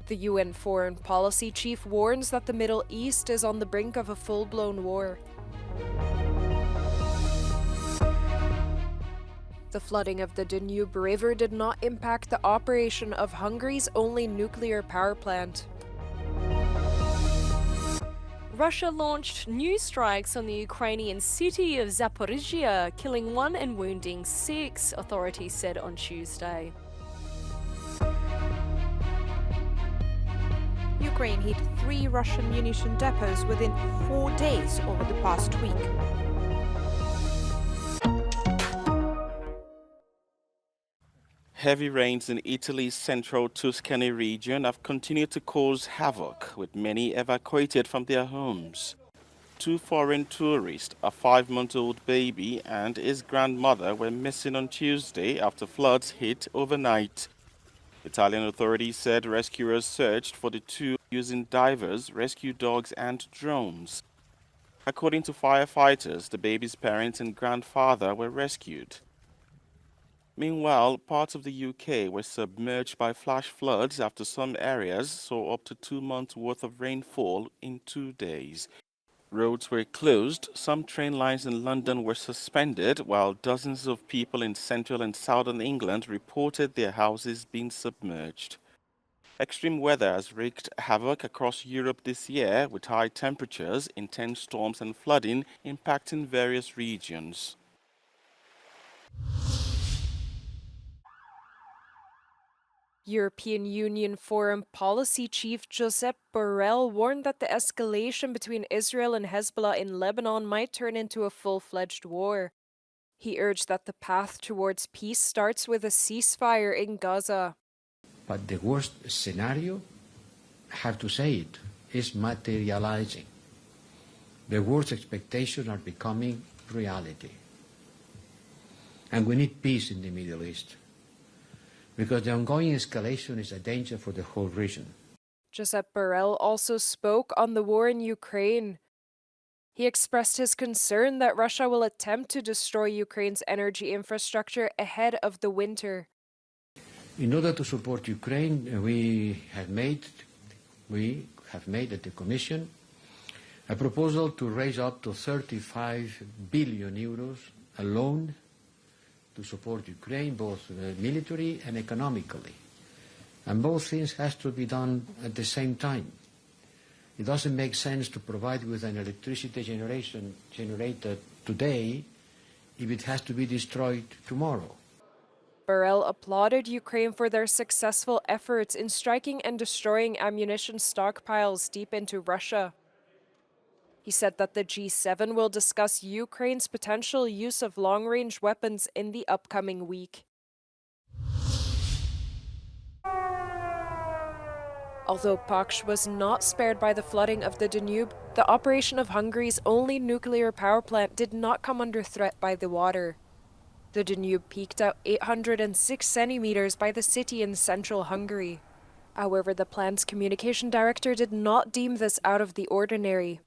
The UN foreign policy chief warns that the Middle East is on the brink of a full-blown war. The flooding of the Danube River did not impact the operation of Hungary's only nuclear power plant. Russia launched new strikes on the Ukrainian city of Zaporizhia, killing 1 and wounding 6, authorities said on Tuesday. Ukraine hit 3 Russian munition depots within 4 days over the past week. Heavy rains in Italy's central Tuscany region have continued to cause havoc, with many evacuated from their homes. 2 foreign tourists, a 5-month-old baby and his grandmother were missing on Tuesday after floods hit overnight. Italian authorities said rescuers searched for the 2 using divers, rescue dogs and drones. According to firefighters, the baby's parents and grandfather were rescued. Meanwhile, parts of the UK were submerged by flash floods after some areas saw up to 2 months' worth of rainfall in 2 days. Roads were closed, some train lines in London were suspended, while dozens of people in central and southern England reported their houses being submerged. Extreme weather has wreaked havoc across Europe this year, with high temperatures, intense storms and flooding impacting various regions. European Union foreign policy chief Josep Borrell warned that the escalation between Israel and Hezbollah in Lebanon might turn into a full-fledged war. He urged that the path towards peace starts with a ceasefire in Gaza. But the worst scenario, I have to say it, is materializing. The worst expectations are becoming reality. And we need peace in the Middle East, because the ongoing escalation is a danger for the whole region. Josep Borrell also spoke on the war in Ukraine. He expressed his concern that Russia will attempt to destroy Ukraine's energy infrastructure ahead of the winter. In order to support Ukraine, we have made at the Commission a proposal to raise up to 35 billion euros a loan to support Ukraine, both militarily and economically. And both things have to be done at the same time. It doesn't make sense to provide with an electricity generated today if it has to be destroyed tomorrow. Borrell applauded Ukraine for their successful efforts in striking and destroying ammunition stockpiles deep into Russia. He said that the G7 will discuss Ukraine's potential use of long-range weapons in the upcoming week. Although Paks was not spared by the flooding of the Danube, the operation of Hungary's only nuclear power plant did not come under threat by the water. The Danube peaked at 806 centimeters by the city in central Hungary. However, the plant's communication director did not deem this out of the ordinary.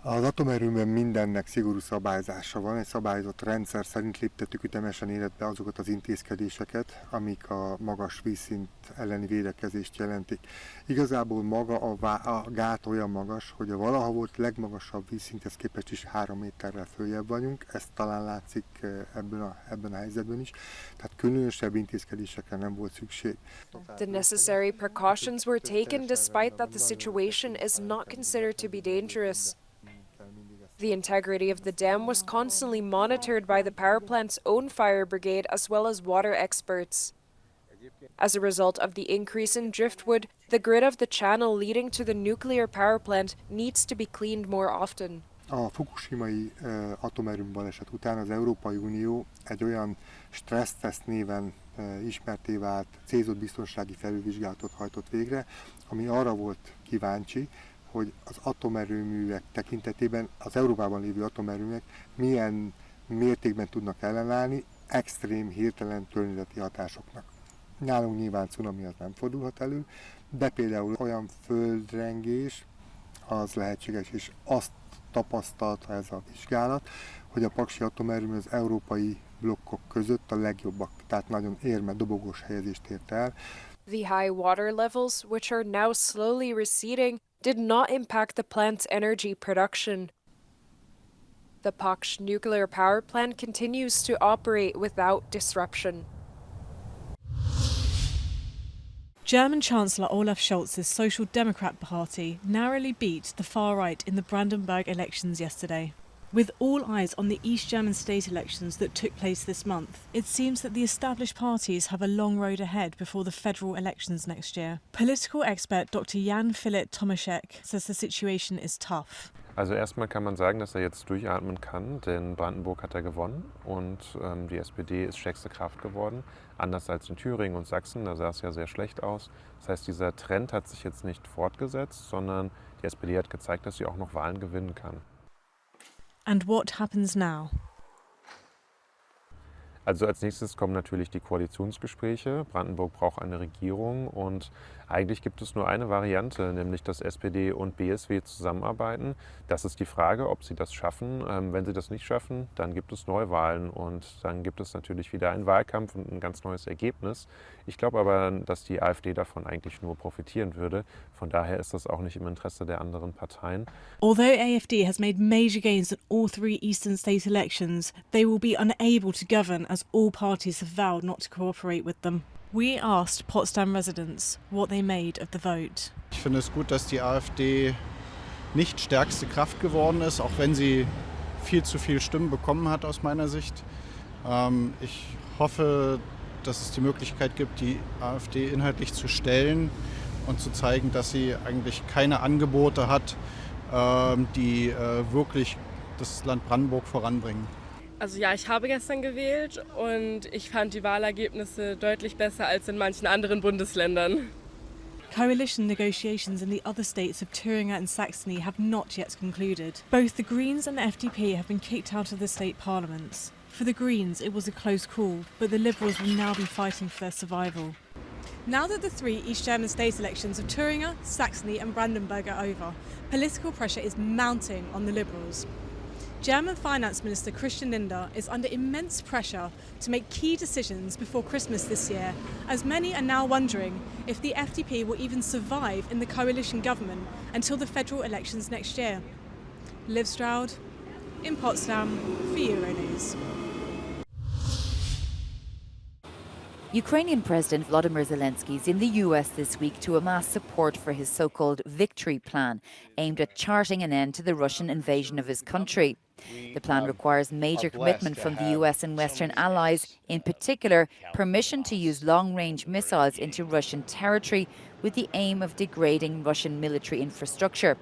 Az atomerőműben mindennek szigorú szabályzása van, egy szabályozott rendszer szerint léptettük ütemesen életbe azokat az intézkedéseket, amik a magas vízszint elleni védekezést jelentik. Igazából maga a gát olyan magas, hogy a valaha volt legmagasabb vízszinthez képest is 3 méterrel följebb vagyunk, ez talán látszik ebben a helyzetben is, tehát különösebb intézkedésekre nem volt szükség. The necessary precautions were taken despite that the situation is not considered to be dangerous. The integrity of the dam was constantly monitored by the power plant's own fire brigade as well as water experts. As a result of the increase in driftwood, the grid of the channel leading to the nuclear power plant needs to be cleaned more often. A fukushimai atomerőmű baleset után az Európai Unió egy olyan stresszteszt néven ismertté vált célzott biztonsági felülvizsgálatot hajtott végre, ami arra volt kíváncsi, hogy az atomerőművek tekintetében az Európában lévő atomerőművek milyen mértékben tudnak ellenállni extrém, hirtelen környezeti hatásoknak. Nálunk nyilván cunami az nem fordulhat elő, de például olyan földrengés az lehetséges, és azt tapasztalta ez a vizsgálat, hogy a paksi atomerőmű az európai blokkok között a legjobbak, tehát nagyon érme, dobogós helyezést ért el. The high water levels, which are now slowly receding, did not impact the plant's energy production. The Paks nuclear power plant continues to operate without disruption. German Chancellor Olaf Scholz's Social Democrat Party narrowly beat the far right in the Brandenburg elections yesterday. With all eyes on the East German state elections that took place this month, it seems that the established parties have a long road ahead before the federal elections next year. Political expert Dr. Jan Philipp Tomaszek says the situation is tough. Also erstmal kann man sagen, dass jetzt durchatmen kann, denn Brandenburg hat gewonnen und die SPD ist stärkste Kraft geworden. Anders als in Thüringen und Sachsen, da sah es ja sehr schlecht aus. Das heißt, dieser Trend hat sich jetzt nicht fortgesetzt, sondern die SPD hat gezeigt, dass sie auch noch Wahlen gewinnen kann. And what happens now? Also als nächstes kommen natürlich die Koalitionsgespräche. Brandenburg braucht eine Regierung und eigentlich gibt es nur eine Variante, nämlich dass SPD und BSW zusammenarbeiten. Das ist die Frage, ob sie das schaffen. Wenn sie das nicht schaffen, dann gibt es Neuwahlen und dann gibt es natürlich wieder einen Wahlkampf und ein ganz neues Ergebnis. Ich glaube aber, dass die AfD davon eigentlich nur profitieren würde. Von daher ist das auch nicht im Interesse der anderen Parteien. Although AfD has made major gains in all three eastern state elections, they will be unable to govern as all parties have vowed not to cooperate with them. We asked Potsdam residents what they made of the vote. Ich finde es gut, dass die AfD nicht stärkste Kraft geworden ist, auch wenn sie viel zu viele Stimmen bekommen hat aus meiner Sicht. Ich hoffe, dass es die Möglichkeit gibt, die AfD inhaltlich zu stellen und zu zeigen, dass sie eigentlich keine Angebote hat, die wirklich das Land Brandenburg voranbringen. Also ja, ich habe gestern gewählt und ich fand die Wahlergebnisse deutlich besser als in manchen anderen Bundesländern. Coalition negotiations in the other states of Thuringia and Saxony have not yet concluded. Both the Greens and the FDP have been kicked out of the state parliaments. For the Greens, it was a close call, but the Liberals will now be fighting for their survival. Now that the three East German state elections of Thuringia, Saxony and Brandenburg are over, political pressure is mounting on the Liberals. German Finance Minister Christian Lindner is under immense pressure to make key decisions before Christmas this year, as many are now wondering if the FDP will even survive in the coalition government until the federal elections next year. Liv Stroud, in Potsdam, for Euronews. Ukrainian President Volodymyr Zelensky is in the US this week to amass support for his so-called victory plan, aimed at charting an end to the Russian invasion of his country. The plan requires major commitment from the US and Western allies, in particular permission to use long-range missiles into Russian territory with the aim of degrading Russian military infrastructure.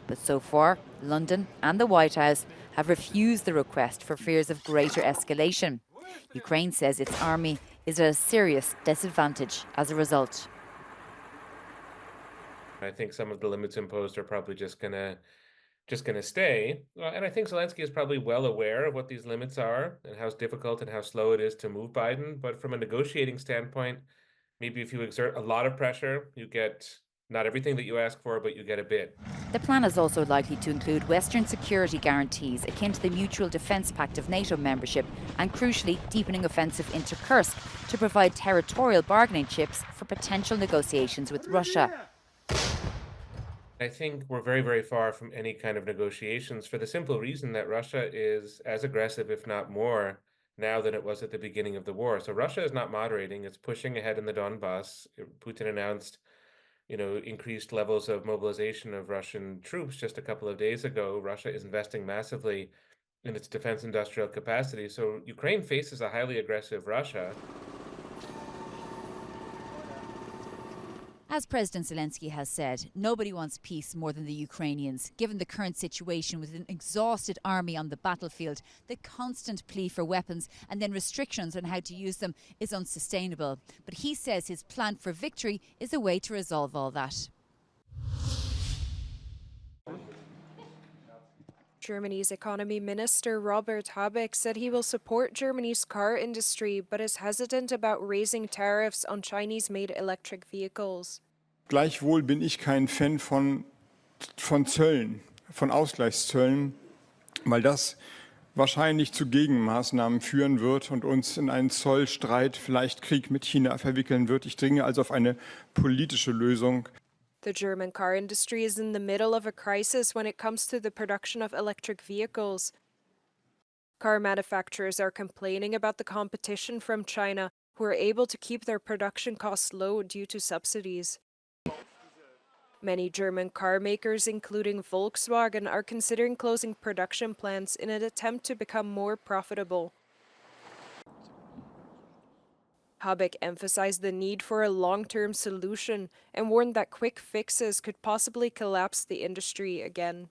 But so far, London and the White House have refused the request for fears of greater escalation. Ukraine says its army is at a serious disadvantage as a result. I think some of the limits imposed are probably just gonna stay. And I think Zelensky is probably well aware of what these limits are and how difficult and how slow it is to move Biden. But from a negotiating standpoint, maybe if you exert a lot of pressure, you get not everything that you ask for, but you get a bit. The plan is also likely to include Western security guarantees akin to the Mutual Defence Pact of NATO membership and, crucially, deepening offensive into Kursk to provide territorial bargaining chips for potential negotiations with Russia. I think we're very, very far from any kind of negotiations for the simple reason that Russia is as aggressive, if not more, now than it was at the beginning of the war. So Russia is not moderating. It's pushing ahead in the Donbass. Putin announced increased levels of mobilization of Russian troops just a couple of days ago. Russia is investing massively in its defense industrial capacity. So Ukraine faces a highly aggressive Russia. As President Zelensky has said, nobody wants peace more than the Ukrainians. Given the current situation with an exhausted army on the battlefield, the constant plea for weapons and then restrictions on how to use them is unsustainable. But he says his plan for victory is a way to resolve all that. Germany's economy minister Robert Habeck said he will support Germany's car industry, but is hesitant about raising tariffs on Chinese-made electric vehicles. Gleichwohl bin ich kein Fan von Zöllen, von Ausgleichszöllen, weil das wahrscheinlich zu Gegenmaßnahmen führen wird und uns in einen Zollstreit, vielleicht Krieg mit China verwickeln wird. Ich dringe also auf eine politische Lösung. The German car industry is in the middle of a crisis when it comes to the production of electric vehicles. Car manufacturers are complaining about the competition from China, who are able to keep their production costs low due to subsidies. Many German car makers, including Volkswagen, are considering closing production plants in an attempt to become more profitable. Habeck emphasized the need for a long-term solution and warned that quick fixes could possibly collapse the industry again.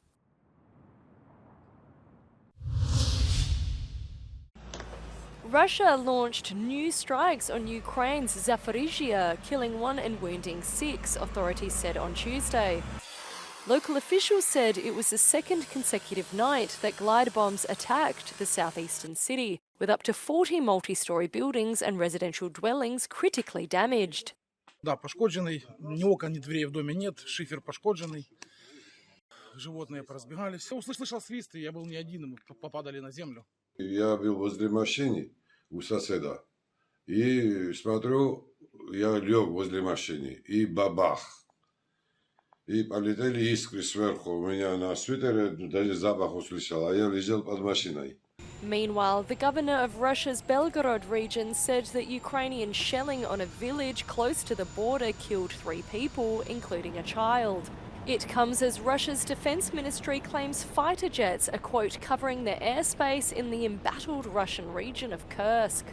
Russia launched new strikes on Ukraine's Zaporizhia, killing 1 and wounding 6, authorities said on Tuesday. Local officials said it was the second consecutive night that glide bombs attacked the southeastern city, with up to 40 multi-story buildings and residential dwellings critically damaged. Да, пошкодженный. Ни окон, ни дверей в доме нет. Шифер пошкодженный. Животные поразбегались. Услышал свист, и я был не один, мы попадали на землю. Я был возле машины у соседа. И смотрю, я лег возле машины. И бабах. И полетели искры сверху. У меня на свитере даже запах услышал. А я лежал под машиной. Meanwhile, the governor of Russia's Belgorod region said that Ukrainian shelling on a village close to the border killed 3 people, including a child. It comes as Russia's defense ministry claims fighter jets are, quote, covering their airspace in the embattled Russian region of Kursk.